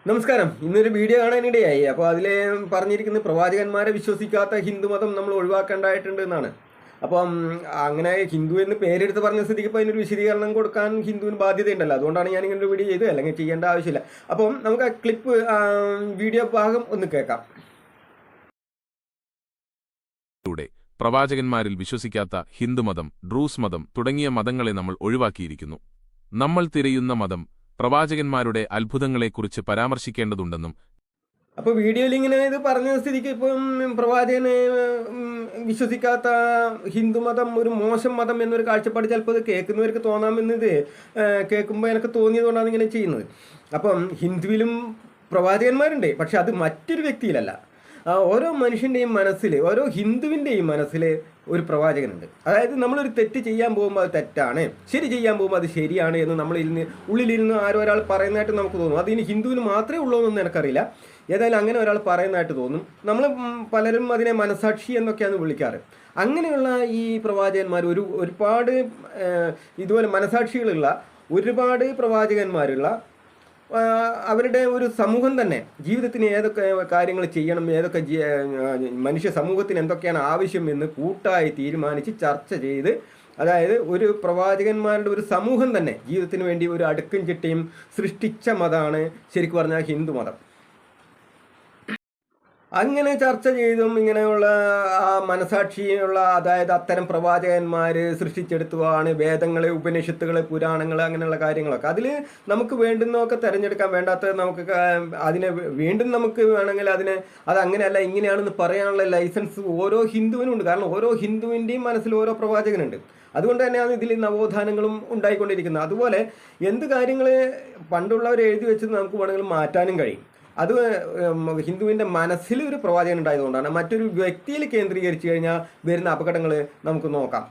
നമസ്കാരം. ഇന്നൊരു വീഡിയോ കാണാനിടയായി. അപ്പോൾ അതിൽ പറഞ്ഞിരിക്കുന്ന പ്രവാചകന്മാരെ വിശ്വസിക്കാത്ത ഹിന്ദുമതം നമ്മൾ ഒഴിവാക്കേണ്ടതായിട്ടുണ്ട് എന്നാണ്. അപ്പം അങ്ങനെ ഹിന്ദു എന്ന് പേരെടുത്ത് പറഞ്ഞ സ്ഥിതിക്ക് ഇപ്പോൾ അതിനൊരു വിശദീകരണം കൊടുക്കാൻ ഹിന്ദുവിന് ബാധ്യതയുണ്ടല്ലോ. അതുകൊണ്ടാണ് ഞാൻ ഇങ്ങനെ ഒരു വീഡിയോ ചെയ്തത്, അല്ലെങ്കിൽ ചെയ്യേണ്ട ആവശ്യമില്ല. അപ്പം നമുക്ക് ആ ക്ലിപ്പ് വീഡിയോ ഭാഗം ഒന്ന് കേൾക്കാം. പ്രവാചകന്മാരിൽ വിശ്വസിക്കാത്ത ഹിന്ദുമതം, ഡ്രൂസ് മതം തുടങ്ങിയ മതങ്ങളെ നമ്മൾ ഒഴിവാക്കിയിരിക്കുന്നു. നമ്മൾ തിരയുന്ന മതം പ്രവാചകന്മാരുടെ അത്ഭുതങ്ങളെക്കുറിച്ച് പരാമർശിക്കേണ്ടതുണ്ടെന്നും. അപ്പോൾ വീഡിയോയിൽ ഇങ്ങനെ ഇത് പറഞ്ഞ സ്ഥിതിക്ക് ഇപ്പം പ്രവാചകനെ വിശ്വസിക്കാത്ത ഹിന്ദുമതം ഒരു മോശം മതം എന്നൊരു കാഴ്ചപ്പാട് ചിലപ്പോൾ ഇത് കേൾക്കുന്നവർക്ക് തോന്നാമെന്നത് കേൾക്കുമ്പോൾ എനിക്ക് തോന്നിയതുകൊണ്ടാണ് ഇങ്ങനെ ചെയ്യുന്നത്. അപ്പം ഹിന്ദുവിലും പ്രവാചകന്മാരുണ്ട്, പക്ഷെ അത് മറ്റൊരു വ്യക്തിയിലല്ല. ഓരോ മനുഷ്യൻ്റെയും മനസ്സിൽ, ഓരോ ഹിന്ദുവിൻ്റെയും മനസ്സിൽ ഒരു പ്രവാചകനുണ്ട്. അതായത് നമ്മളൊരു തെറ്റ് ചെയ്യാൻ പോകുമ്പോൾ അത് തെറ്റാണ്, ശരി ചെയ്യാൻ പോകുമ്പോൾ അത് ശരിയാണ് എന്ന് നമ്മളിരുന്ന് ഉള്ളിലിരുന്ന് ആരോ ഒരാൾ പറയുന്നതായിട്ട് നമുക്ക് തോന്നും. അതിന് ഹിന്ദുവിന് മാത്രമേ ഉള്ളൂ എന്നൊന്നും എനിക്കറിയില്ല. ഏതായാലും അങ്ങനെ ഒരാൾ പറയുന്നതായിട്ട് തോന്നും. നമ്മൾ പലരും അതിനെ മനസാക്ഷി എന്നൊക്കെയാണ് വിളിക്കാറ്. അങ്ങനെയുള്ള ഈ പ്രവാചകന്മാർ ഒരുപാട് ഇതുപോലെ മനസാക്ഷികളുള്ള ഒരുപാട് പ്രവാചകന്മാരുള്ള അവരുടെ ഒരു സമൂഹം തന്നെ ജീവിതത്തിന് ഏതൊക്കെ കാര്യങ്ങൾ ചെയ്യണം, ഏതൊക്കെ മനുഷ്യ സമൂഹത്തിന് എന്തൊക്കെയാണ് ആവശ്യം എന്ന് കൂട്ടായി തീരുമാനിച്ച് ചർച്ച ചെയ്ത്, അതായത് ഒരു പ്രവാചകന്മാരുടെ ഒരു സമൂഹം തന്നെ ജീവിതത്തിന് വേണ്ടി ഒരു അടുക്കും ചിട്ടയും സൃഷ്ടിച്ച മതമാണ് ശരിക്കും പറഞ്ഞാൽ ഹിന്ദു മതം. അങ്ങനെ ചർച്ച ചെയ്തും ഇങ്ങനെയുള്ള ആ മനസാക്ഷിയുള്ള, അതായത് അത്തരം പ്രവാചകന്മാർ സൃഷ്ടിച്ചെടുത്തതാണ് വേദങ്ങൾ, ഉപനിഷത്തുകൾ, പുരാണങ്ങൾ, അങ്ങനെയുള്ള കാര്യങ്ങളൊക്കെ. അതിൽ നമുക്ക് വേണ്ടുന്നതൊക്കെ തിരഞ്ഞെടുക്കാൻ, വേണ്ടാത്തത് നമുക്ക് അതിനെ വീണ്ടും നമുക്ക് വേണമെങ്കിൽ അതങ്ങനെയല്ല ഇങ്ങനെയാണെന്ന് പറയാനുള്ള ലൈസൻസ് ഓരോ ഹിന്ദുവിനും ഉണ്ട്. കാരണം ഓരോ ഹിന്ദുവിൻ്റെയും മനസ്സിൽ ഓരോ പ്രവാചകനുണ്ട്. അതുകൊണ്ട് തന്നെയാണ് ഇതിൽ നവോത്ഥാനങ്ങളും ഉണ്ടായിക്കൊണ്ടിരിക്കുന്നത്. അതുപോലെ എന്ത് കാര്യങ്ങൾ പണ്ടുള്ളവർ എഴുതി വെച്ചത് നമുക്ക് വേണമെങ്കിൽ മാറ്റാനും കഴിയും. അത് ഹിന്ദുവിൻ്റെ മനസ്സിൽ ഒരു പ്രവാചകൻ ഉണ്ടായതുകൊണ്ടാണ്. മറ്റൊരു വ്യക്തിയിൽ കേന്ദ്രീകരിച്ചു കഴിഞ്ഞാൽ വരുന്ന അപകടങ്ങൾ നമുക്ക് നോക്കാം.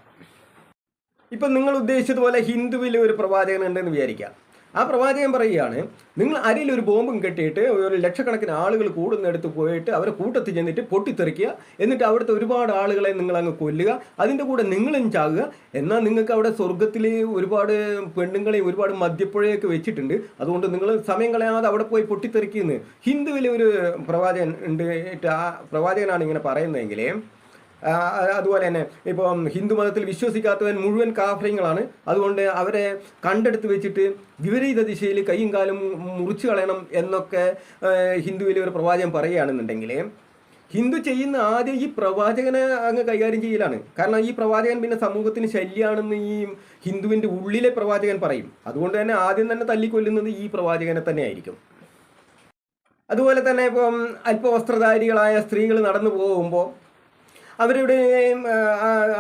ഇപ്പം നിങ്ങൾ ഉദ്ദേശിച്ചതുപോലെ ഹിന്ദുവിൽ ഒരു പ്രവാചകൻ ഉണ്ടെന്ന് വിചാരിക്കാം. ആ പ്രവാചകൻ പറയുകയാണ്, നിങ്ങൾ അരിയിൽ ഒരു ബോംബും കെട്ടിയിട്ട് ഒരു ലക്ഷക്കണക്കിന് ആളുകൾ കൂടുന്നിടത്ത് പോയിട്ട് അവരെ കൂട്ടത്തിൽ ചെന്നിട്ട് പൊട്ടിത്തെറിക്കുക, എന്നിട്ട് അവിടുത്തെ ഒരുപാട് ആളുകളെ നിങ്ങൾ അങ്ങ് കൊല്ലുക, അതിൻ്റെ കൂടെ നിങ്ങളും ചാകുക. എന്നാൽ നിങ്ങൾക്ക് അവിടെ സ്വർഗത്തിൽ ഒരുപാട് പെണ്ണുങ്ങളെയും ഒരുപാട് മദ്യപ്പുഴയൊക്കെ വെച്ചിട്ടുണ്ട്, അതുകൊണ്ട് നിങ്ങൾ സമയം കളയാതെ അവിടെ പോയി പൊട്ടിത്തെറിക്കുന്നു. ഹിന്ദുവിൽ ഒരു പ്രവാചകൻ ഉണ്ട്. ആ പ്രവാചകനാണ് ഇങ്ങനെ പറയുന്നതെങ്കിൽ, അതുപോലെ തന്നെ ഇപ്പം ഹിന്ദു മതത്തിൽ വിശ്വസിക്കാത്തവൻ മുഴുവൻ കാഫര്യങ്ങളാണ്, അതുകൊണ്ട് അവരെ കണ്ടെടുത്ത് വെച്ചിട്ട് വിപരീത ദിശയിൽ കൈയും കാലും മുറിച്ചു കളയണം എന്നൊക്കെ ഹിന്ദുവിൽ ഒരു പ്രവാചകൻ പറയുകയാണെന്നുണ്ടെങ്കിൽ, ഹിന്ദു ചെയ്യുന്ന ആദ്യം ഈ പ്രവാചകനെ അങ്ങ് കൈകാര്യം ചെയ്യലാണ്. കാരണം ഈ പ്രവാചകൻ പിന്നെ സമൂഹത്തിന് ശല്യമാണെന്ന് ഈ ഹിന്ദുവിൻ്റെ ഉള്ളിലെ പ്രവാചകൻ പറയും. അതുകൊണ്ട് തന്നെ ആദ്യം തന്നെ തല്ലിക്കൊല്ലുന്നത് ഈ പ്രവാചകനെ തന്നെ ആയിരിക്കും. അതുപോലെ തന്നെ ഇപ്പം അല്പവസ്ത്രധാരികളായ സ്ത്രീകൾ നടന്നു പോകുമ്പോൾ അവരുടെ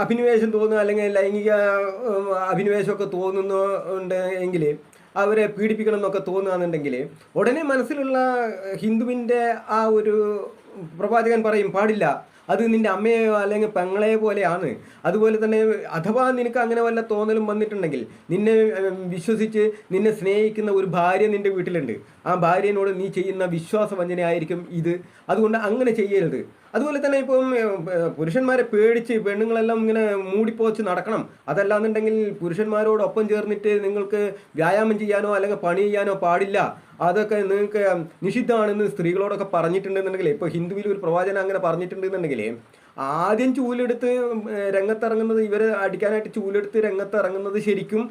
അഭിനിവേശം തോന്നുക, അല്ലെങ്കിൽ ലൈംഗിക അഭിനിവേശമൊക്കെ തോന്നുന്നുണ്ട് എങ്കിൽ, അവരെ പീഡിപ്പിക്കണം എന്നൊക്കെ തോന്നുകയാണെന്നുണ്ടെങ്കിൽ, ഉടനെ മനസ്സിലുള്ള ഹിന്ദുവിൻ്റെ ആ ഒരു പ്രവാചകൻ പറയും, പാടില്ല, അത് നിൻ്റെ അമ്മയോ അല്ലെങ്കിൽ പെങ്ങളെ പോലെയാണ്. അതുപോലെ തന്നെ അഥവാ നിനക്ക് അങ്ങനെ വല്ല തോന്നലും വന്നിട്ടുണ്ടെങ്കിൽ, നിന്നെ വിശ്വസിച്ച് നിന്നെ സ്നേഹിക്കുന്ന ഒരു ഭാര്യ നിൻ്റെ വീട്ടിലുണ്ട്, ആ ഭാര്യനോട് നീ ചെയ്യുന്ന വിശ്വാസവഞ്ചനയായിരിക്കും ഇത്, അതുകൊണ്ട് അങ്ങനെ ചെയ്യരുത്. അതുപോലെ തന്നെ ഇപ്പം പുരുഷന്മാരെ പേടിച്ച് പെണ്ണുങ്ങളെല്ലാം ഇങ്ങനെ മൂടിപ്പോച്ച് നടക്കണം. അതല്ലാന്നുണ്ടെങ്കിൽ പുരുഷന്മാരോടൊപ്പം ചേർന്നിട്ട് നിങ്ങൾക്ക് വ്യായാമം ചെയ്യാനോ അല്ലെങ്കിൽ പണി ചെയ്യാനോ പാടില്ല, അതൊക്കെ നിങ്ങൾക്ക് നിഷിദ്ധമാണെന്ന് സ്ത്രീകളോടൊക്കെ പറഞ്ഞിട്ടുണ്ടെന്നുണ്ടെങ്കിൽ, ഇപ്പോൾ ഹിന്ദുവിൽ ഒരു പ്രവാചകൻ അങ്ങനെ പറഞ്ഞിട്ടുണ്ടെന്നുണ്ടെങ്കിൽ, ആദ്യം ചൂലെടുത്ത് രംഗത്തിറങ്ങുന്നത്, ഇവരെ അടിക്കാനായിട്ട് ചൂലെടുത്ത് രംഗത്തിറങ്ങുന്നത് ശരിക്കും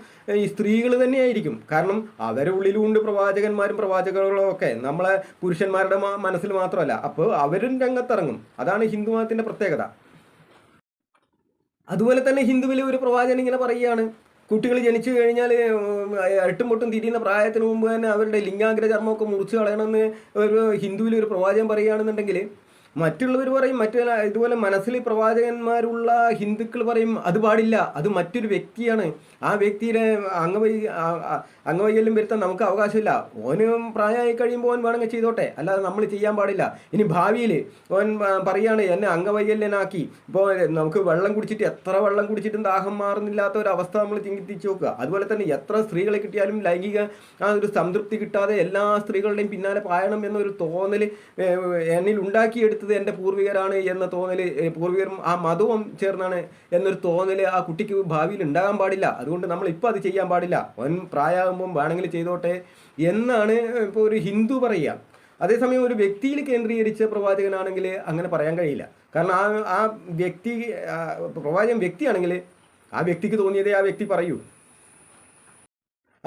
ഈ സ്ത്രീകൾ തന്നെയായിരിക്കും. കാരണം അവരുടെ ഉള്ളിലുണ്ട് പ്രവാചകന്മാരും പ്രവാചകകളും ഒക്കെ, നമ്മളെ പുരുഷന്മാരുടെ മനസ്സിൽ മാത്രമല്ല. അപ്പോൾ അവരും രംഗത്തിറങ്ങും. അതാണ് ഹിന്ദു മതത്തിൻ്റെ പ്രത്യേകത. അതുപോലെ തന്നെ ഹിന്ദുവിൽ ഒരു പ്രവാചകൻ ഇങ്ങനെ പറയുകയാണ്, കുട്ടികൾ ജനിച്ചു കഴിഞ്ഞാൽ എട്ടും പൊട്ടും തിരിയുന്ന പ്രായത്തിന് മുമ്പ് തന്നെ അവരുടെ ലിംഗാഗ്ര ചർമ്മമൊക്കെ മുറിച്ച് കളയണമെന്ന് ഒരു ഹിന്ദുവിൽ ഒരു പ്രവാചകൻ പറയുകയാണെന്നുണ്ടെങ്കിൽ, മറ്റുള്ളവർ പറയും, ഇതുപോലെ മനസ്സിൽ പ്രവാചകന്മാരുള്ള ഹിന്ദുക്കൾ പറയും അത് പാടില്ല, അത് മറ്റൊരു വ്യക്തിയാണ്, ആ വ്യക്തിയുടെ അംഗവൈകല്യം വരുത്താൻ നമുക്ക് അവകാശമില്ല, ഓന് പ്രായമായി കഴിയുമ്പോൾ ഓൻ വേണമെങ്കിൽ ചെയ്തോട്ടെ, അല്ലാതെ നമ്മൾ ചെയ്യാൻ പാടില്ല. ഇനി ഭാവിയിൽ ഓൻ പറയുകയാണ് എന്നെ അംഗവൈകല്യനാക്കി, ഇപ്പോൾ നമുക്ക് വെള്ളം കുടിച്ചിട്ട് എത്ര വെള്ളം കുടിച്ചിട്ടും ദാഹം മാറുന്നില്ലാത്ത ഒരു അവസ്ഥ നമ്മൾ ചിന്തിച്ച് നോക്കുക. അതുപോലെ തന്നെ എത്ര സ്ത്രീകളെ കിട്ടിയാലും ലൈംഗിക ആ ഒരു സംതൃപ്തി കിട്ടാതെ എല്ലാ സ്ത്രീകളുടെയും പിന്നാലെ പായണം എന്നൊരു തോന്നൽ എന്നിൽ ഉണ്ടാക്കിയെടുത്തത് എൻ്റെ പൂർവികരാണ് എന്ന തോന്നൽ, പൂർവികരും ആ മതവും ചേർന്നാണ് എന്നൊരു തോന്നൽ ആ കുട്ടിക്ക് ഭാവിയിൽ ഉണ്ടാകാൻ പാടില്ല. അതുകൊണ്ട് നമ്മൾ ഇപ്പോൾ അത് ചെയ്യാൻ പാടില്ല, അവൻ പ്രായമാകുമ്പം വേണമെങ്കിൽ ചെയ്തോട്ടെ എന്നാണ് ഇപ്പോൾ ഒരു ഹിന്ദു പറയുക. അതേസമയം ഒരു വ്യക്തിയിൽ കേന്ദ്രീകരിച്ച പ്രവാചകനാണെങ്കിൽ അങ്ങനെ പറയാൻ കഴിയില്ല. കാരണം ആ വ്യക്തി പ്രവാചകൻ വ്യക്തിയാണെങ്കിൽ ആ വ്യക്തിക്ക് തോന്നിയതേ ആ വ്യക്തി പറയൂ.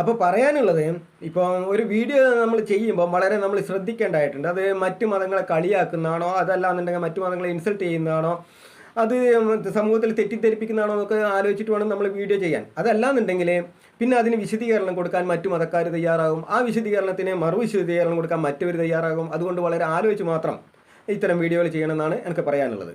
അപ്പോൾ പറയാനുള്ളത്, ഇപ്പോൾ ഒരു വീഡിയോ നമ്മൾ ചെയ്യുമ്പോൾ വളരെ നമ്മൾ ശ്രദ്ധിക്കേണ്ടതായിട്ടുണ്ട്. അത് മറ്റു മതങ്ങളെ കളിയാക്കുന്നതാണോ, അതല്ലാന്നുണ്ടെങ്കിൽ മറ്റു മതങ്ങളെ ഇൻസൾട്ട് ചെയ്യുന്നതാണോ, അത് സമൂഹത്തിൽ തെറ്റിദ്ധരിപ്പിക്കുന്നതാണോ എന്നൊക്കെ ആലോചിച്ചിട്ട് വേണം നമ്മൾ വീഡിയോ ചെയ്യാൻ. അതല്ലാന്നുണ്ടെങ്കിൽ പിന്നെ അതിന് വിശദീകരണം കൊടുക്കാൻ മറ്റു മതക്കാർ തയ്യാറാകും, ആ വിശദീകരണത്തിന് മറുവിശദീകരണം കൊടുക്കാൻ മറ്റവർ തയ്യാറാകും. അതുകൊണ്ട് വളരെ ആലോചിച്ച് മാത്രം ഇത്തരം വീഡിയോകൾ ചെയ്യണമെന്നാണ് എനിക്ക് പറയാനുള്ളത്.